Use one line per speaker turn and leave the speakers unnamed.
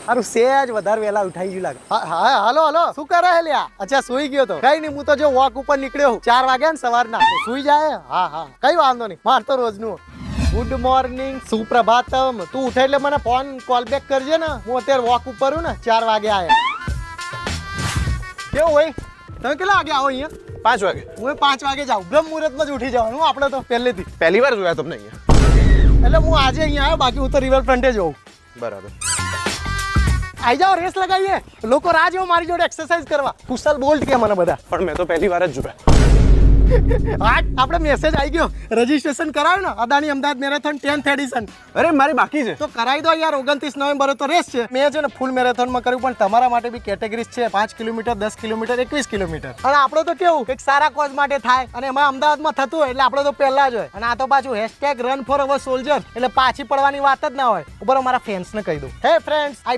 સારું સેજ વધારે વહેલા ઉઠાઈ ગયું લાગે. હા હાલો હાલો શું કરે હે લ્યા? અચ્છા સુઈ ગયો તો? કઈ નહીં, હું તો જો વોક ઉપર નીકળ્યો હું 4 વાગ્યા ને સવારના. તો સુઈ જાય. હા કઈ વાંધો નહીં, માર તો રોજનું. ગુડ મોર્નિંગ, સુપ્રભાતમ. તું ઉઠે એટલે મને ફોન કોલ બેક કરજે ને. હું અત્યારે વોક ઉપર હું ને 4 વાગે આયા. કેવું હોય? તમે કેટલા વાગે આવો અહીંયા?
5 વાગે.
હું 5 વાગે જાઉં. બ્રહ્મ મુહૂર્તમાં જ ઉઠી જવાનું આપણે તો પહેલેથી.
પહેલી વાર જોયા તમને અહીંયા.
એટલે હું આજે અહીંયા આવ્યો, બાકી હું તો રિવર ફ્રન્ટે જોઉં.
બરાબર.
આઈ જાઓ, રેસ લગાવીએ. લોકો રાહ જેવો મારી જોડે એક્સરસાઇઝ કરવા. કુશલ બોલ્ટ કે મને બધા.
પણ મેં તો પહેલી વાર જ જોયા.
આપણે મેસેજ આવી ગયો, રજીસ્ટ્રેશન કરાવ્યું ને Adani Ahmedabad marathon 10th addition.
અરે મારી બાકી છે.
તો કરાવી દો યાર. 29 નવેમ્બરે તો રેસ છે. મેં છે ને ફૂલ મેરેથોનમાં કર્યું, પણ તમારા માટે બી કેટેગરીઝ છે. 5 કિલોમીટર, 10 કિલોમીટર, 21 કિલોમીટર. અને આપણો તો કેવું એક સારા કોઝ માટે થાય, અને એમાં અમદાવાદમાં થતું હોય એટલે આપણે તો પહેલા જ હોય. અને આ તો પાછું #રન ફોર અવર સોલ્જર, એટલે પાછી પડવાની વાત જ ના હોય. ઉપર અમારા ફ્રેન્ડ્સને કહી દઉં, હે ફ્રેન્ડ્સ, આઈ